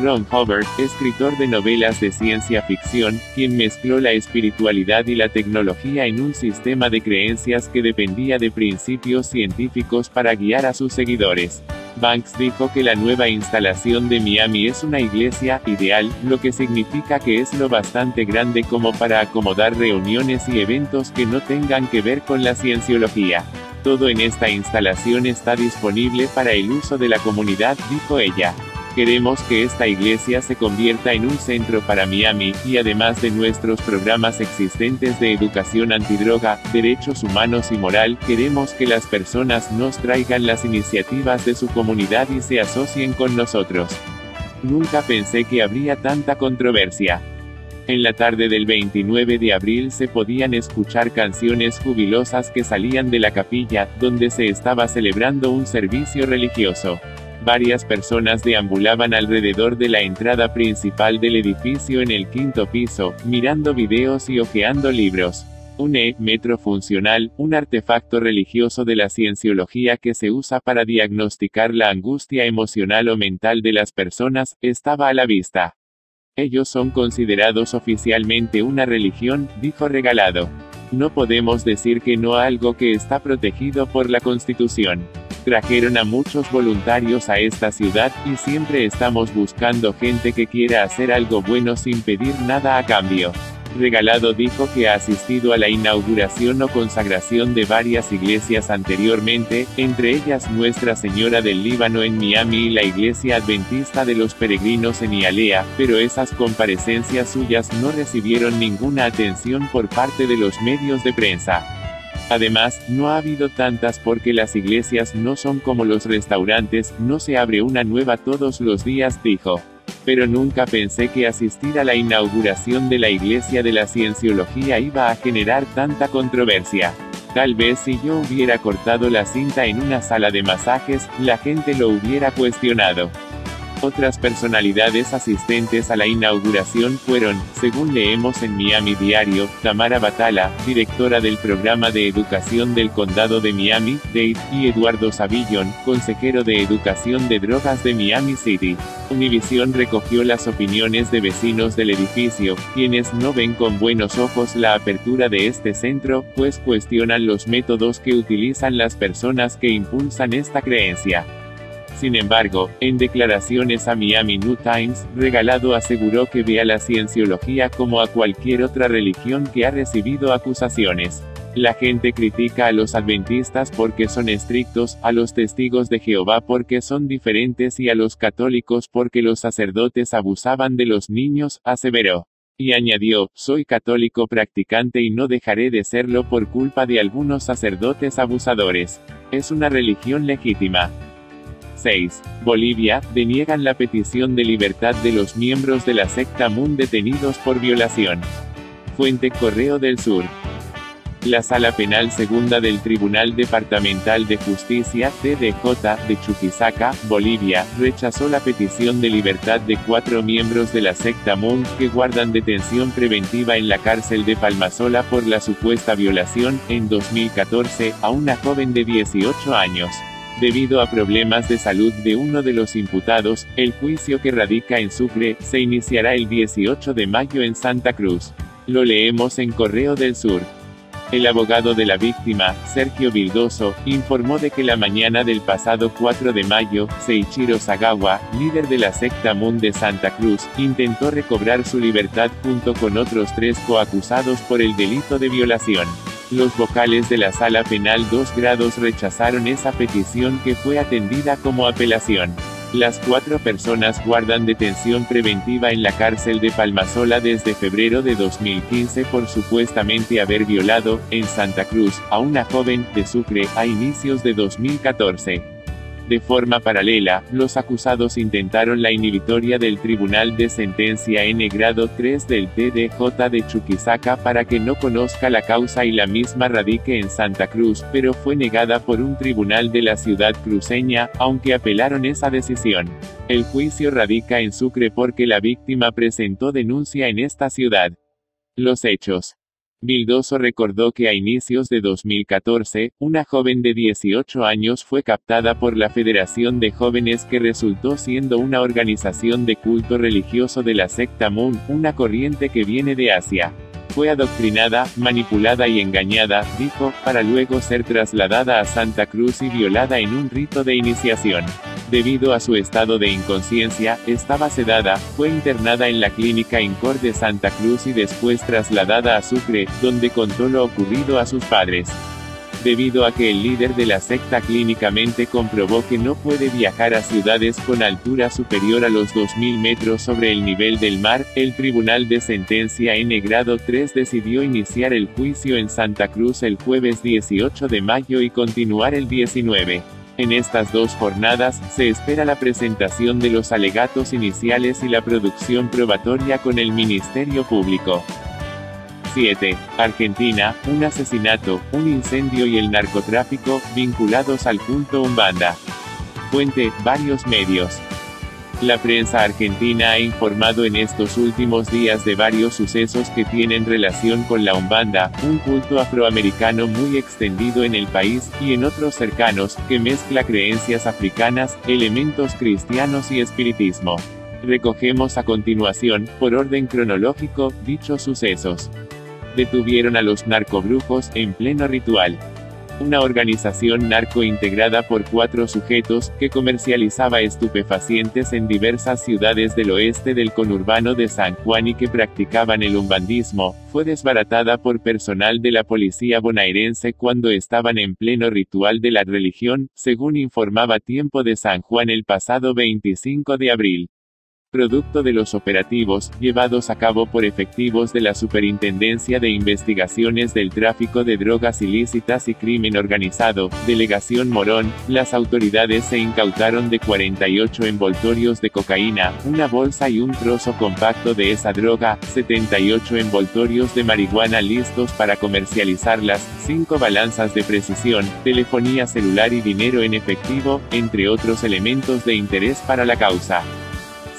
Speaker 1: Ron Hubbard, escritor de novelas de ciencia ficción, quien mezcló la espiritualidad y la tecnología en un sistema de creencias que dependía de principios científicos para guiar a sus seguidores. Banks dijo que la nueva instalación de Miami es una iglesia ideal, lo que significa que es lo bastante grande como para acomodar reuniones y eventos que no tengan que ver con la cienciología. Todo en esta instalación está disponible para el uso de la comunidad, dijo ella. Queremos que esta iglesia se convierta en un centro para Miami, y además de nuestros programas existentes de educación antidroga, derechos humanos y moral, queremos que las personas nos traigan las iniciativas de su comunidad y se asocien con nosotros. Nunca pensé que habría tanta controversia. En la tarde del 29 de abril se podían escuchar canciones jubilosas que salían de la capilla, donde se estaba celebrando un servicio religioso. Varias personas deambulaban alrededor de la entrada principal del edificio en el 5º piso, mirando videos y hojeando libros. Un metro funcional, un artefacto religioso de la cienciología que se usa para diagnosticar la angustia emocional o mental de las personas, estaba a la vista. Ellos son considerados oficialmente una religión, dijo Regalado. No podemos decir que no a algo que está protegido por la Constitución. Trajeron a muchos voluntarios a esta ciudad, y siempre estamos buscando gente que quiera hacer algo bueno sin pedir nada a cambio. Regalado dijo que ha asistido a la inauguración o consagración de varias iglesias anteriormente, entre ellas Nuestra Señora del Líbano en Miami y la Iglesia Adventista de los Peregrinos en Hialeah, pero esas comparecencias suyas no recibieron ninguna atención por parte de los medios de prensa. Además, no ha habido tantas porque las iglesias no son como los restaurantes, no se abre una nueva todos los días, dijo. Pero nunca pensé que asistir a la inauguración de la Iglesia de la Cienciología iba a generar tanta controversia. Tal vez si yo hubiera cortado la cinta en una sala de masajes, la gente lo hubiera cuestionado. Otras personalidades asistentes a la inauguración fueron, según leemos en Miami Diario, Tamara Batalla, directora del programa de educación del condado de Miami-Dade, y Eduardo Savillon, consejero de educación de drogas de Miami City. Univision recogió las opiniones de vecinos del edificio, quienes no ven con buenos ojos la apertura de este centro, pues cuestionan los métodos que utilizan las personas que impulsan esta creencia. Sin embargo, en declaraciones a Miami New Times, Regalado aseguró que ve a la cienciología como a cualquier otra religión que ha recibido acusaciones. La gente critica a los adventistas porque son estrictos, a los testigos de Jehová porque son diferentes y a los católicos porque los sacerdotes abusaban de los niños, aseveró. Y añadió, soy católico practicante y no dejaré de serlo por culpa de algunos sacerdotes abusadores. Es una religión legítima. 6. Bolivia, deniegan la petición de libertad de los miembros de la secta Moon detenidos por violación. Fuente Correo del Sur. La Sala Penal Segunda del Tribunal Departamental de Justicia, TDJ, de Chuquisaca, Bolivia, rechazó la petición de libertad de 4 miembros de la secta MUN, que guardan detención preventiva en la cárcel de Palmasola por la supuesta violación, en 2014, a una joven de 18 años. Debido a problemas de salud de uno de los imputados, el juicio, que radica en Sucre, se iniciará el 18 de mayo en Santa Cruz. Lo leemos en Correo del Sur. El abogado de la víctima, Sergio Vildoso, informó de que la mañana del pasado 4 de mayo, Seiichiro Sagawa, líder de la secta MUN de Santa Cruz, intentó recobrar su libertad junto con otros 3 coacusados por el delito de violación. Los vocales de la Sala Penal 2 grados rechazaron esa petición, que fue atendida como apelación. Las 4 personas guardan detención preventiva en la cárcel de Palmasola desde febrero de 2015 por supuestamente haber violado, en Santa Cruz, a una joven, de Sucre, a inicios de 2014. De forma paralela, los acusados intentaron la inhibitoria del Tribunal de Sentencia N grado 3 del TDJ de Chuquisaca para que no conozca la causa y la misma radique en Santa Cruz, pero fue negada por un tribunal de la ciudad cruceña, aunque apelaron esa decisión. El juicio radica en Sucre porque la víctima presentó denuncia en esta ciudad. Los hechos. Vildoso recordó que a inicios de 2014, una joven de 18 años fue captada por la Federación de Jóvenes, que resultó siendo una organización de culto religioso de la secta MUN, una corriente que viene de Asia. Fue adoctrinada, manipulada y engañada, dijo, para luego ser trasladada a Santa Cruz y violada en un rito de iniciación. Debido a su estado de inconsciencia, estaba sedada, fue internada en la clínica INCOR de Santa Cruz y después trasladada a Sucre, donde contó lo ocurrido a sus padres. Debido a que el líder de la secta clínicamente comprobó que no puede viajar a ciudades con altura superior a los 2000 metros sobre el nivel del mar, el Tribunal de Sentencia N grado 3 decidió iniciar el juicio en Santa Cruz el jueves 18 de mayo y continuar el 19. En estas 2 jornadas, se espera la presentación de los alegatos iniciales y la producción probatoria con el Ministerio Público. 7. Argentina, un asesinato, un incendio y el narcotráfico, vinculados al culto Umbanda. Fuente, varios medios. La prensa argentina ha informado en estos últimos días de varios sucesos que tienen relación con la Umbanda, un culto afroamericano muy extendido en el país, y en otros cercanos, que mezcla creencias africanas, elementos cristianos y espiritismo. Recogemos a continuación, por orden cronológico, dichos sucesos. Detuvieron a los narcobrujos, en pleno ritual. Una organización narco integrada por 4 sujetos, que comercializaba estupefacientes en diversas ciudades del oeste del conurbano de San Juan y que practicaban el umbandismo, fue desbaratada por personal de la policía bonaerense cuando estaban en pleno ritual de la religión, según informaba Tiempo de San Juan el pasado 25 de abril. Producto de los operativos, llevados a cabo por efectivos de la Superintendencia de Investigaciones del Tráfico de Drogas Ilícitas y Crimen Organizado, Delegación Morón, las autoridades se incautaron de 48 envoltorios de cocaína, una bolsa y un trozo compacto de esa droga, 78 envoltorios de marihuana listos para comercializarlas, 5 balanzas de precisión, telefonía celular y dinero en efectivo, entre otros elementos de interés para la causa.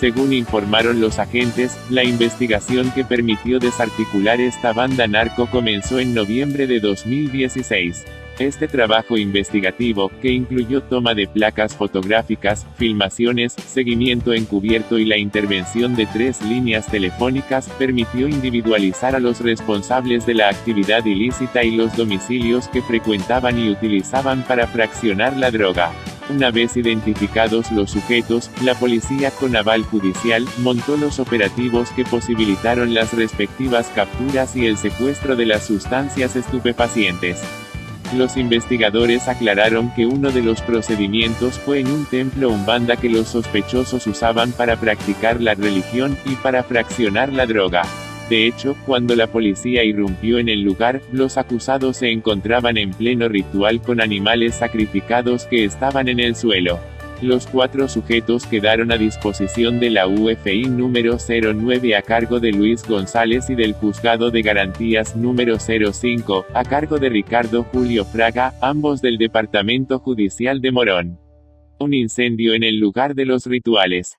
Speaker 1: Según informaron los agentes, la investigación que permitió desarticular esta banda narco comenzó en noviembre de 2016. Este trabajo investigativo, que incluyó toma de placas fotográficas, filmaciones, seguimiento encubierto y la intervención de 3 líneas telefónicas, permitió individualizar a los responsables de la actividad ilícita y los domicilios que frecuentaban y utilizaban para fraccionar la droga. Una vez identificados los sujetos, la policía con aval judicial, montó los operativos que posibilitaron las respectivas capturas y el secuestro de las sustancias estupefacientes. Los investigadores aclararon que uno de los procedimientos fue en un templo umbanda que los sospechosos usaban para practicar la religión, y para fraccionar la droga. De hecho, cuando la policía irrumpió en el lugar, los acusados se encontraban en pleno ritual con animales sacrificados que estaban en el suelo. Los 4 sujetos quedaron a disposición de la UFI número 09 a cargo de Luis González y del Juzgado de Garantías número 05, a cargo de Ricardo Julio Fraga, ambos del Departamento Judicial de Morón. Un incendio en el lugar de los rituales.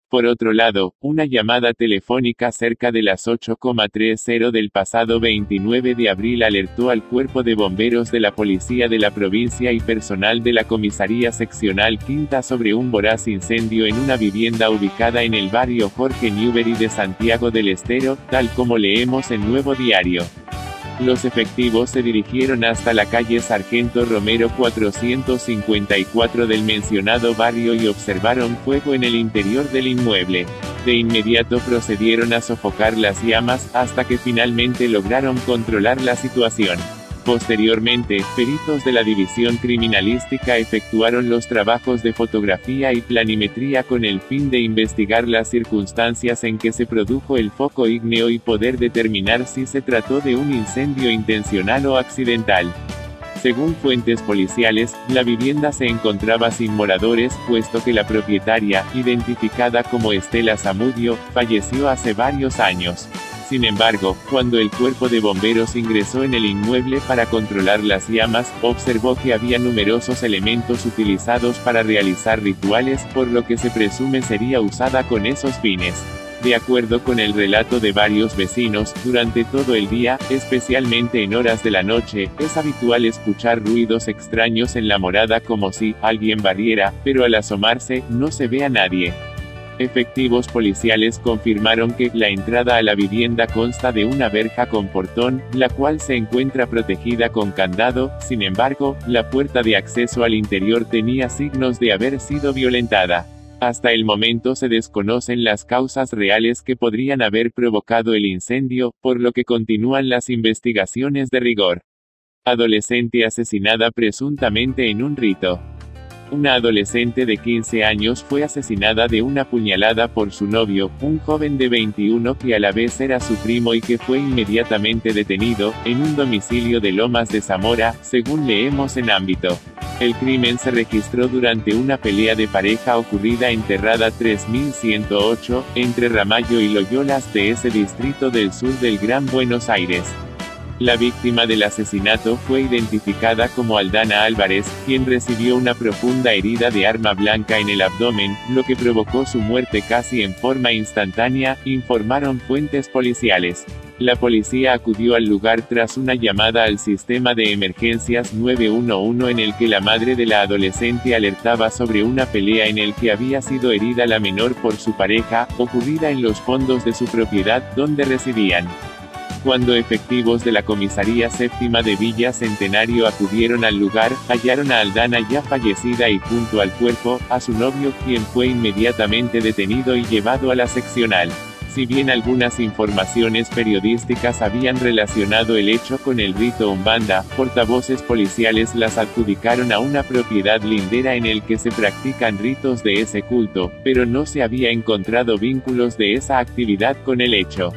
Speaker 1: Por otro lado, una llamada telefónica cerca de las 8:30 del pasado 29 de abril alertó al Cuerpo de Bomberos de la Policía de la provincia y personal de la Comisaría Seccional Quinta sobre un voraz incendio en una vivienda ubicada en el barrio Jorge Newbery de Santiago del Estero, tal como leemos en Nuevo Diario. Los efectivos se dirigieron hasta la calle Sargento Romero 454 del mencionado barrio y observaron fuego en el interior del inmueble. De inmediato procedieron a sofocar las llamas, hasta que finalmente lograron controlar la situación. Posteriormente, peritos de la División Criminalística efectuaron los trabajos de fotografía y planimetría con el fin de investigar las circunstancias en que se produjo el foco ígneo y poder determinar si se trató de un incendio intencional o accidental. Según fuentes policiales, la vivienda se encontraba sin moradores, puesto que la propietaria, identificada como Estela Zamudio, falleció hace varios años. Sin embargo, cuando el cuerpo de bomberos ingresó en el inmueble para controlar las llamas, observó que había numerosos elementos utilizados para realizar rituales, por lo que se presume sería usada con esos fines. De acuerdo con el relato de varios vecinos, durante todo el día, especialmente en horas de la noche, es habitual escuchar ruidos extraños en la morada como si alguien barriera, pero al asomarse, no se ve a nadie. Efectivos policiales confirmaron que la entrada a la vivienda consta de una verja con portón, la cual se encuentra protegida con candado. Sin embargo, la puerta de acceso al interior tenía signos de haber sido violentada. Hasta el momento se desconocen las causas reales que podrían haber provocado el incendio, por lo que continúan las investigaciones de rigor. Adolescente asesinada presuntamente en un rito. Una adolescente de 15 años fue asesinada de una puñalada por su novio, un joven de 21 que a la vez era su primo y que fue inmediatamente detenido, en un domicilio de Lomas de Zamora, según leemos en Ámbito. El crimen se registró durante una pelea de pareja ocurrida en Terrada 3108, entre Ramallo y Loyolas de ese distrito del sur del Gran Buenos Aires. La víctima del asesinato fue identificada como Aldana Álvarez, quien recibió una profunda herida de arma blanca en el abdomen, lo que provocó su muerte casi en forma instantánea, informaron fuentes policiales. La policía acudió al lugar tras una llamada al sistema de emergencias 911 en el que la madre de la adolescente alertaba sobre una pelea en el que había sido herida la menor por su pareja, ocurrida en los fondos de su propiedad, donde residían. Cuando efectivos de la Comisaría Séptima de Villa Centenario acudieron al lugar, hallaron a Aldana ya fallecida y junto al cuerpo, a su novio, quien fue inmediatamente detenido y llevado a la seccional. Si bien algunas informaciones periodísticas habían relacionado el hecho con el rito Umbanda, portavoces policiales las adjudicaron a una propiedad lindera en el que se practican ritos de ese culto, pero no se había encontrado vínculos de esa actividad con el hecho.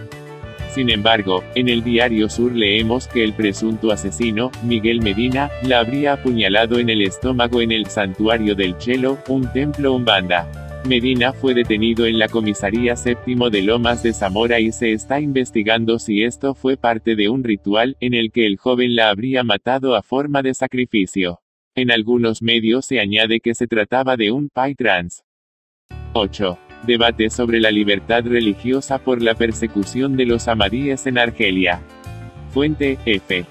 Speaker 1: Sin embargo, en el Diario Sur leemos que el presunto asesino, Miguel Medina, la habría apuñalado en el estómago en el Santuario del Chelo, un templo umbanda. Medina fue detenido en la Comisaría Séptimo de Lomas de Zamora y se está investigando si esto fue parte de un ritual, en el que el joven la habría matado a forma de sacrificio. En algunos medios se añade que se trataba de un pai trans. 8. Debate sobre la libertad religiosa por la persecución de los ahmadíes en Argelia. Fuente, F.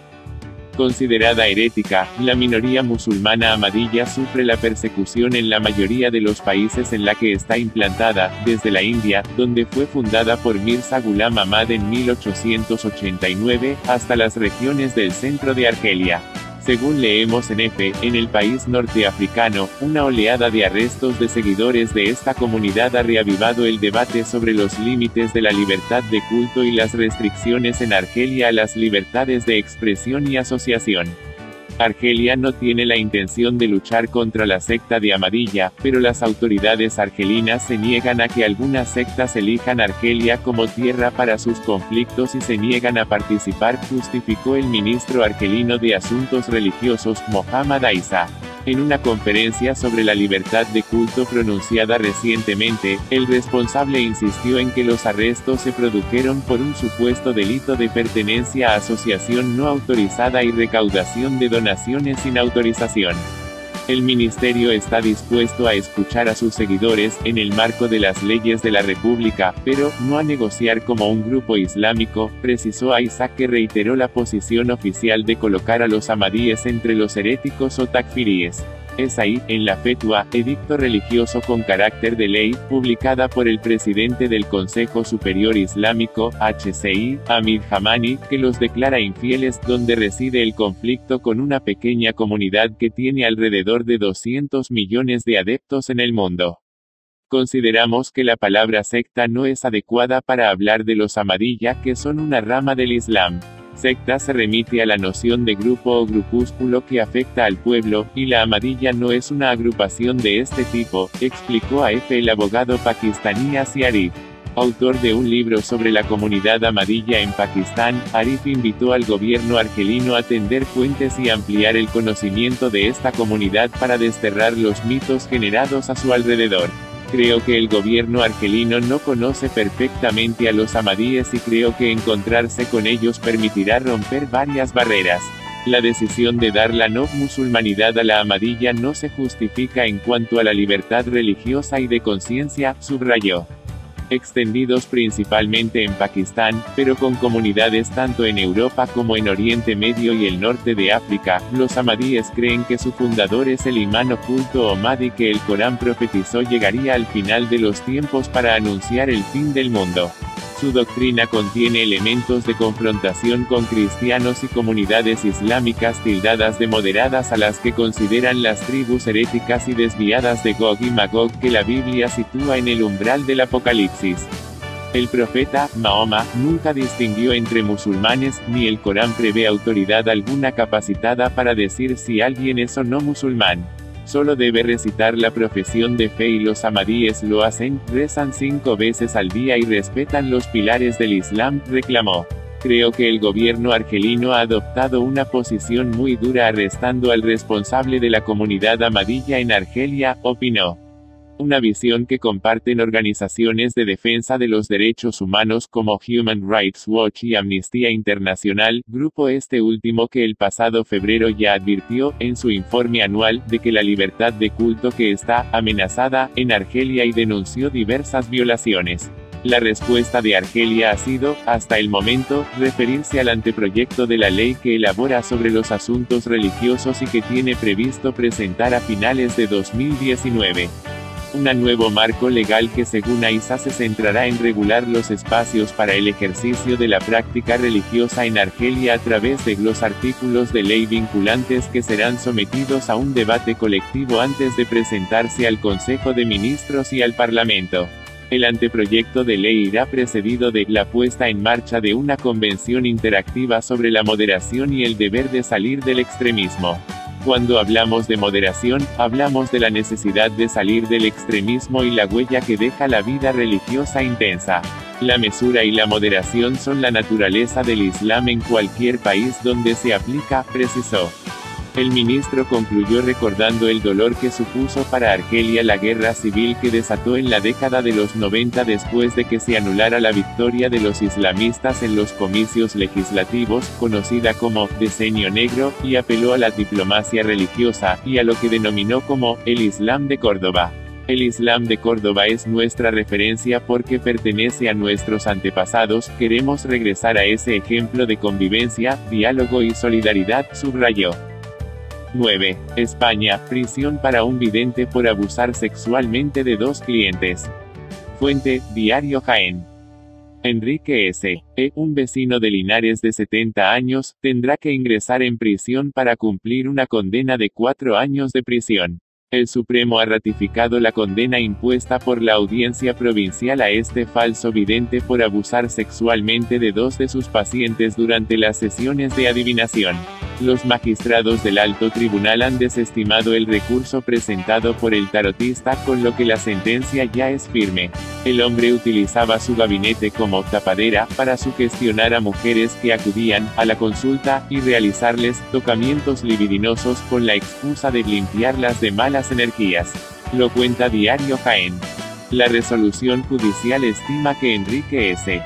Speaker 1: Considerada herética, la minoría musulmana ahmadiyya sufre la persecución en la mayoría de los países en la que está implantada, desde la India, donde fue fundada por Mirza Ghulam Ahmad en 1889, hasta las regiones del centro de Argelia. Según leemos en F, en el país norteafricano, una oleada de arrestos de seguidores de esta comunidad ha reavivado el debate sobre los límites de la libertad de culto y las restricciones en Argelia a las libertades de expresión y asociación. Argelia no tiene la intención de luchar contra la secta de Ahmadiyya, pero las autoridades argelinas se niegan a que algunas sectas elijan Argelia como tierra para sus conflictos y se niegan a participar, justificó el ministro argelino de Asuntos Religiosos, Mohammad Aissa. En una conferencia sobre la libertad de culto pronunciada recientemente, el responsable insistió en que los arrestos se produjeron por un supuesto delito de pertenencia a asociación no autorizada y recaudación de donaciones sin autorización. El ministerio está dispuesto a escuchar a sus seguidores, en el marco de las leyes de la República, pero no a negociar como un grupo islámico, precisó Isaac, que reiteró la posición oficial de colocar a los ahmadíes entre los heréticos o takfiríes. Es ahí, en la fetua, edicto religioso con carácter de ley, publicada por el presidente del Consejo Superior Islámico, HCI, Hamid Hamani, que los declara infieles, donde reside el conflicto con una pequeña comunidad que tiene alrededor de 200 millones de adeptos en el mundo. Consideramos que la palabra secta no es adecuada para hablar de los ahmadiyya, que son una rama del Islam. Secta se remite a la noción de grupo o grupúsculo que afecta al pueblo, y la ahmadiyya no es una agrupación de este tipo, explicó a EFE el abogado pakistaní Asia Arif. Autor de un libro sobre la comunidad ahmadiyya en Pakistán, Arif invitó al gobierno argelino a tender puentes y ampliar el conocimiento de esta comunidad para desterrar los mitos generados a su alrededor. Creo que el gobierno argelino no conoce perfectamente a los ahmadíes y creo que encontrarse con ellos permitirá romper varias barreras. La decisión de dar la no musulmanidad a la ahmadiyya no se justifica en cuanto a la libertad religiosa y de conciencia, subrayó. Extendidos principalmente en Pakistán, pero con comunidades tanto en Europa como en Oriente Medio y el norte de África, los ahmadíes creen que su fundador es el imán oculto o Mahdi que el Corán profetizó llegaría al final de los tiempos para anunciar el fin del mundo. Su doctrina contiene elementos de confrontación con cristianos y comunidades islámicas tildadas de moderadas a las que consideran las tribus heréticas y desviadas de Gog y Magog que la Biblia sitúa en el umbral del Apocalipsis. El profeta, Mahoma, nunca distinguió entre musulmanes, ni el Corán prevé autoridad alguna capacitada para decir si alguien es o no musulmán. Solo debe recitar la profesión de fe y los ahmadíes lo hacen, rezan 5 veces al día y respetan los pilares del Islam, reclamó. Creo que el gobierno argelino ha adoptado una posición muy dura arrestando al responsable de la comunidad ahmadiyya en Argelia, opinó. Una visión que comparten organizaciones de defensa de los derechos humanos como Human Rights Watch y Amnistía Internacional, grupo este último que el pasado febrero ya advirtió, en su informe anual, de que la libertad de culto que está amenazada en Argelia y denunció diversas violaciones. La respuesta de Argelia ha sido, hasta el momento, referirse al anteproyecto de la ley que elabora sobre los asuntos religiosos y que tiene previsto presentar a finales de 2019. Un nuevo marco legal que según AISA se centrará en regular los espacios para el ejercicio de la práctica religiosa en Argelia a través de los artículos de ley vinculantes que serán sometidos a un debate colectivo antes de presentarse al Consejo de Ministros y al Parlamento. El anteproyecto de ley irá precedido de la puesta en marcha de una convención interactiva sobre la moderación y el deber de salir del extremismo. Cuando hablamos de moderación, hablamos de la necesidad de salir del extremismo y la huella que deja la vida religiosa intensa. La mesura y la moderación son la naturaleza del Islam en cualquier país donde se aplica, precisó. El ministro concluyó recordando el dolor que supuso para Argelia la guerra civil que desató en la década de los 90 después de que se anulara la victoria de los islamistas en los comicios legislativos, conocida como Decenio Negro, y apeló a la diplomacia religiosa, y a lo que denominó como el Islam de Córdoba. El Islam de Córdoba es nuestra referencia porque pertenece a nuestros antepasados, queremos regresar a ese ejemplo de convivencia, diálogo y solidaridad, subrayó. 9. España, prisión para un vidente por abusar sexualmente de 2 clientes. Fuente, Diario Jaén. Enrique S. un vecino de Linares de 70 años, tendrá que ingresar en prisión para cumplir una condena de 4 años de prisión. El Supremo ha ratificado la condena impuesta por la Audiencia Provincial a este falso vidente por abusar sexualmente de 2 de sus pacientes durante las sesiones de adivinación. Los magistrados del alto tribunal han desestimado el recurso presentado por el tarotista, con lo que la sentencia ya es firme. El hombre utilizaba su gabinete como tapadera para sugestionar a mujeres que acudían a la consulta y realizarles tocamientos libidinosos con la excusa de limpiarlas de malas energías. Lo cuenta Diario Jaén. La resolución judicial estima que Enrique S.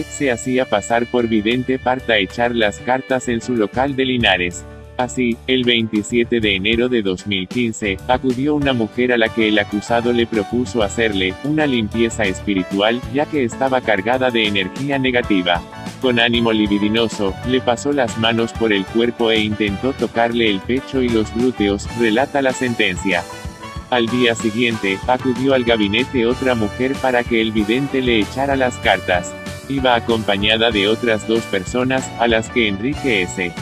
Speaker 1: se hacía pasar por vidente para echar las cartas en su local de Linares. Así, el 27 de enero de 2015, acudió una mujer a la que el acusado le propuso hacerle una limpieza espiritual, ya que estaba cargada de energía negativa. Con ánimo libidinoso, le pasó las manos por el cuerpo e intentó tocarle el pecho y los glúteos, relata la sentencia. Al día siguiente, acudió al gabinete otra mujer para que el vidente le echara las cartas. Iba acompañada de otras 2 personas, a las que Enrique S.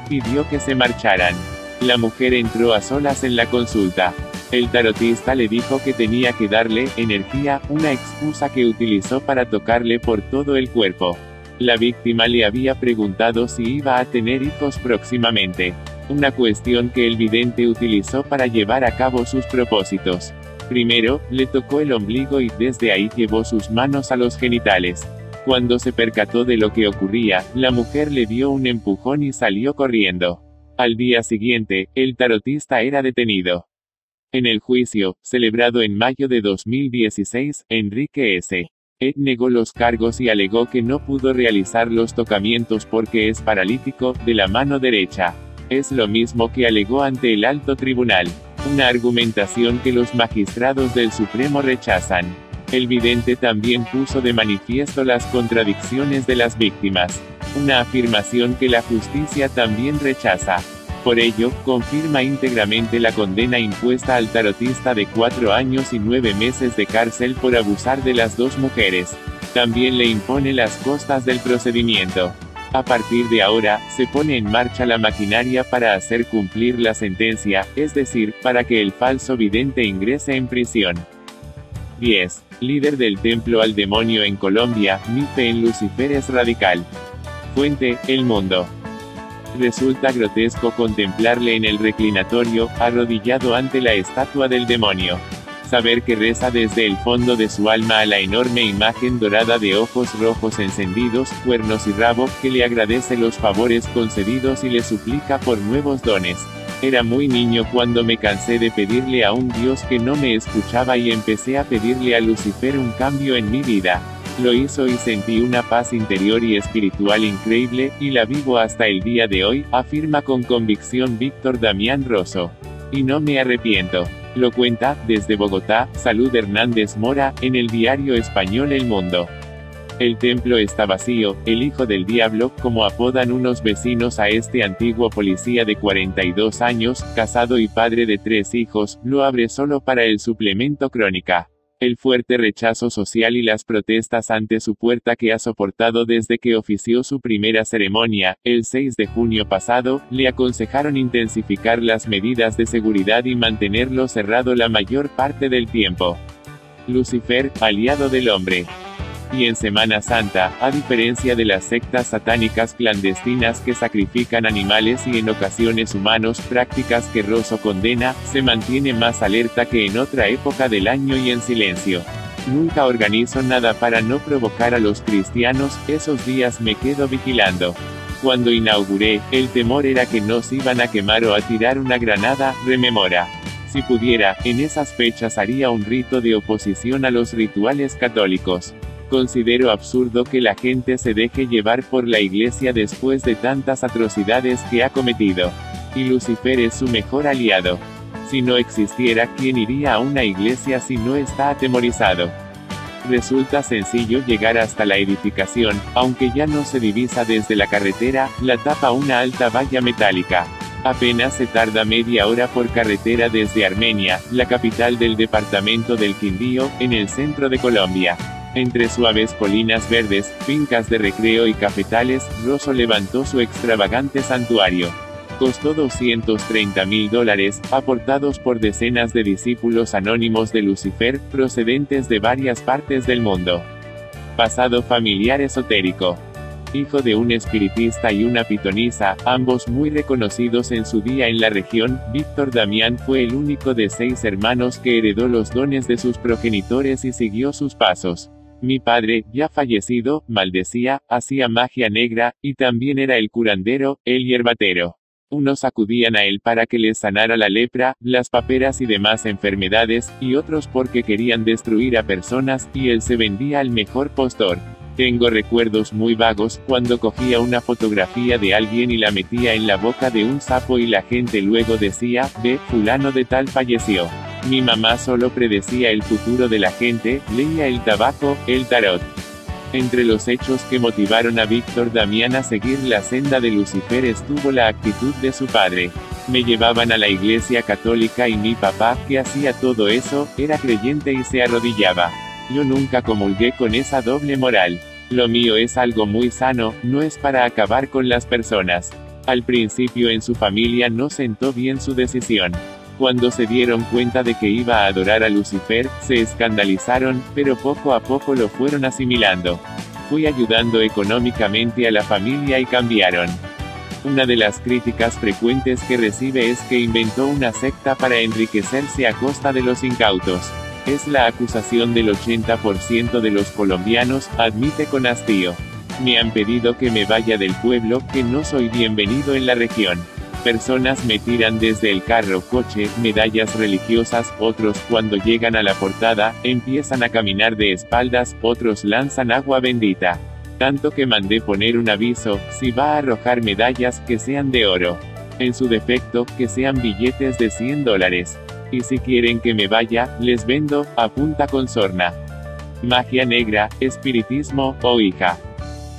Speaker 1: pidió que se marcharan. La mujer entró a solas en la consulta. El tarotista le dijo que tenía que darle energía, una excusa que utilizó para tocarle por todo el cuerpo. La víctima le había preguntado si iba a tener hijos próximamente. Una cuestión que el vidente utilizó para llevar a cabo sus propósitos. Primero, le tocó el ombligo y desde ahí llevó sus manos a los genitales. Cuando se percató de lo que ocurría, la mujer le dio un empujón y salió corriendo. Al día siguiente, el tarotista era detenido. En el juicio, celebrado en mayo de 2016, Enrique S. negó los cargos y alegó que no pudo realizar los tocamientos porque es paralítico de la mano derecha. Es lo mismo que alegó ante el alto tribunal. Una argumentación que los magistrados del Supremo rechazan. El vidente también puso de manifiesto las contradicciones de las víctimas. Una afirmación que la justicia también rechaza. Por ello, confirma íntegramente la condena impuesta al tarotista de 4 años y 9 meses de cárcel por abusar de las 2 mujeres. También le impone las costas del procedimiento. A partir de ahora, se pone en marcha la maquinaria para hacer cumplir la sentencia, es decir, para que el falso vidente ingrese en prisión. 10. Líder del templo al demonio en Colombia, mi fe en Lucifer es radical. Fuente, El Mundo. Resulta grotesco contemplarle en el reclinatorio, arrodillado ante la estatua del demonio. Saber que reza desde el fondo de su alma a la enorme imagen dorada de ojos rojos encendidos, cuernos y rabo, que le agradece los favores concedidos y le suplica por nuevos dones. Era muy niño cuando me cansé de pedirle a un Dios que no me escuchaba y empecé a pedirle a Lucifer un cambio en mi vida. Lo hizo y sentí una paz interior y espiritual increíble, y la vivo hasta el día de hoy, afirma con convicción Víctor Damián Rosso. Y no me arrepiento. Lo cuenta, desde Bogotá, Salud Hernández Mora, en el diario español El Mundo. El templo está vacío, el hijo del diablo, como apodan unos vecinos a este antiguo policía de 42 años, casado y padre de 3 hijos, lo abre solo para el suplemento Crónica. El fuerte rechazo social y las protestas ante su puerta que ha soportado desde que ofició su primera ceremonia, el 6 de junio pasado, le aconsejaron intensificar las medidas de seguridad y mantenerlo cerrado la mayor parte del tiempo. Lucifer, aliado del hombre. Y en Semana Santa, a diferencia de las sectas satánicas clandestinas que sacrifican animales y en ocasiones humanos, prácticas que Rosso condena, se mantiene más alerta que en otra época del año y en silencio. Nunca organizo nada para no provocar a los cristianos, esos días me quedo vigilando. Cuando inauguré, el temor era que nos iban a quemar o a tirar una granada, rememora. Si pudiera, en esas fechas haría un rito de oposición a los rituales católicos. Considero absurdo que la gente se deje llevar por la iglesia después de tantas atrocidades que ha cometido. Y Lucifer es su mejor aliado. Si no existiera, ¿quién iría a una iglesia si no está atemorizado? Resulta sencillo llegar hasta la edificación, aunque ya no se divisa desde la carretera, la tapa una alta valla metálica. Apenas se tarda media hora por carretera desde Armenia, la capital del departamento del Quindío, en el centro de Colombia. Entre suaves colinas verdes, fincas de recreo y cafetales, Rosso levantó su extravagante santuario. Costó $230.000, aportados por decenas de discípulos anónimos de Lucifer, procedentes de varias partes del mundo. Pasado familiar esotérico. hijo de un espiritista y una pitonisa, ambos muy reconocidos en su día en la región. Víctor Damián fue el único de 6 hermanos que heredó los dones de sus progenitores y siguió sus pasos. Mi padre, ya fallecido, maldecía, hacía magia negra, y también era el curandero, el hierbatero. Unos acudían a él para que les sanara la lepra, las paperas y demás enfermedades, y otros porque querían destruir a personas, y él se vendía al mejor postor. Tengo recuerdos muy vagos, cuando cogía una fotografía de alguien y la metía en la boca de un sapo y la gente luego decía, ve, fulano de tal falleció. Mi mamá solo predecía el futuro de la gente, leía el tabaco, el tarot. Entre los hechos que motivaron a Víctor Damián a seguir la senda de Lucifer estuvo la actitud de su padre. Me llevaban a la iglesia católica y mi papá, que hacía todo eso, era creyente y se arrodillaba. Yo nunca comulgué con esa doble moral. Lo mío es algo muy sano, no es para acabar con las personas. Al principio en su familia no sentó bien su decisión. Cuando se dieron cuenta de que iba a adorar a Lucifer, se escandalizaron, pero poco a poco lo fueron asimilando. Fui ayudando económicamente a la familia y cambiaron. Una de las críticas frecuentes que recibe es que inventó una secta para enriquecerse a costa de los incautos. Es la acusación del 80% de los colombianos, admite con hastío. Me han pedido que me vaya del pueblo, que no soy bienvenido en la región. Personas me tiran desde el carro coche, medallas religiosas, otros, cuando llegan a la portada, empiezan a caminar de espaldas, otros lanzan agua bendita. Tanto que mandé poner un aviso, si va a arrojar medallas, que sean de oro. En su defecto, que sean billetes de $100. Y si quieren que me vaya, les vendo, apunta con sorna. Magia negra, espiritismo, o hija.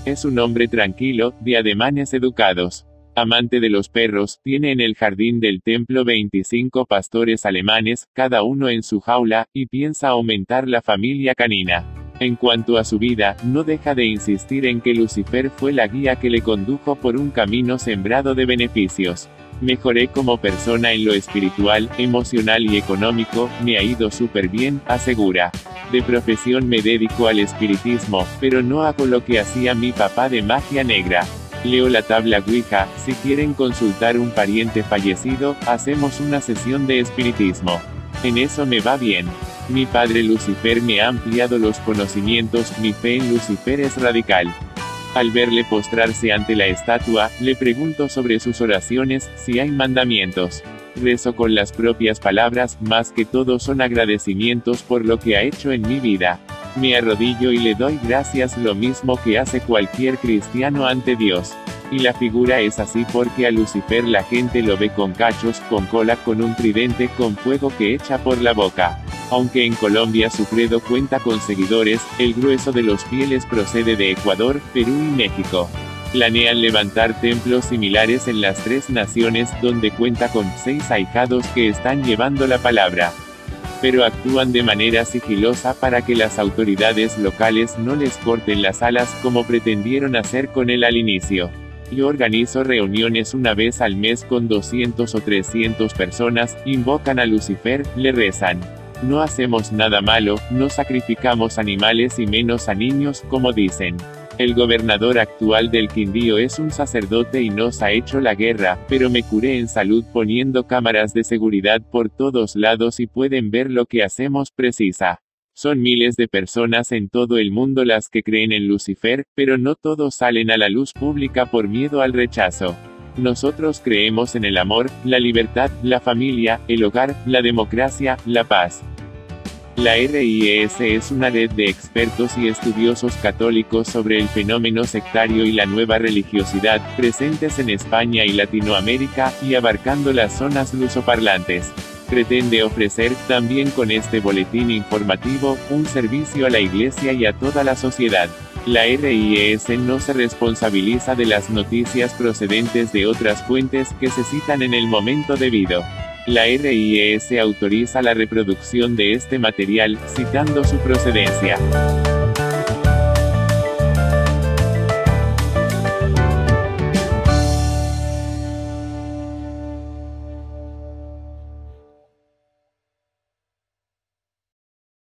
Speaker 1: Es un hombre tranquilo, de ademanes educados. Amante de los perros, tiene en el jardín del templo 25 pastores alemanes, cada uno en su jaula, y piensa aumentar la familia canina. En cuanto a su vida, no deja de insistir en que Lucifer fue la guía que le condujo por un camino sembrado de beneficios. Mejoré como persona en lo espiritual, emocional y económico, me ha ido súper bien, asegura. De profesión me dedico al espiritismo, pero no hago lo que hacía mi papá de magia negra. Leo la tabla Ouija, si quieren consultar un pariente fallecido, hacemos una sesión de espiritismo. En eso me va bien. Mi padre Lucifer me ha ampliado los conocimientos, mi fe en Lucifer es radical. Al verle postrarse ante la estatua, le pregunto sobre sus oraciones, si hay mandamientos. Rezo con las propias palabras, más que todo son agradecimientos por lo que ha hecho en mi vida. Me arrodillo y le doy gracias, lo mismo que hace cualquier cristiano ante Dios. Y la figura es así porque a Lucifer la gente lo ve con cachos, con cola, con un tridente, con fuego que echa por la boca. Aunque en Colombia su credo cuenta con seguidores, el grueso de los fieles procede de Ecuador, Perú y México. Planean levantar templos similares en las 3 naciones, donde cuenta con 6 ahijados que están llevando la palabra. Pero actúan de manera sigilosa para que las autoridades locales no les corten las alas como pretendieron hacer con él al inicio. Yo organizo reuniones una vez al mes con 200 o 300 personas, invocan a Lucifer, le rezan. No hacemos nada malo, no sacrificamos animales y menos a niños, como dicen. El gobernador actual del Quindío es un sacerdote y nos ha hecho la guerra, pero me curé en salud poniendo cámaras de seguridad por todos lados y pueden ver lo que hacemos, precisa. Son miles de personas en todo el mundo las que creen en Lucifer, pero no todos salen a la luz pública por miedo al rechazo. Nosotros creemos en el amor, la libertad, la familia, el hogar, la democracia, la paz. La RIES es una red de expertos y estudiosos católicos sobre el fenómeno sectario y la nueva religiosidad, presentes en España y Latinoamérica, y abarcando las zonas lusoparlantes. Pretende ofrecer, también con este boletín informativo, un servicio a la Iglesia y a toda la sociedad. La RIES no se responsabiliza de las noticias procedentes de otras fuentes que se citan en el momento debido. La RIES autoriza la reproducción de este material, citando su procedencia.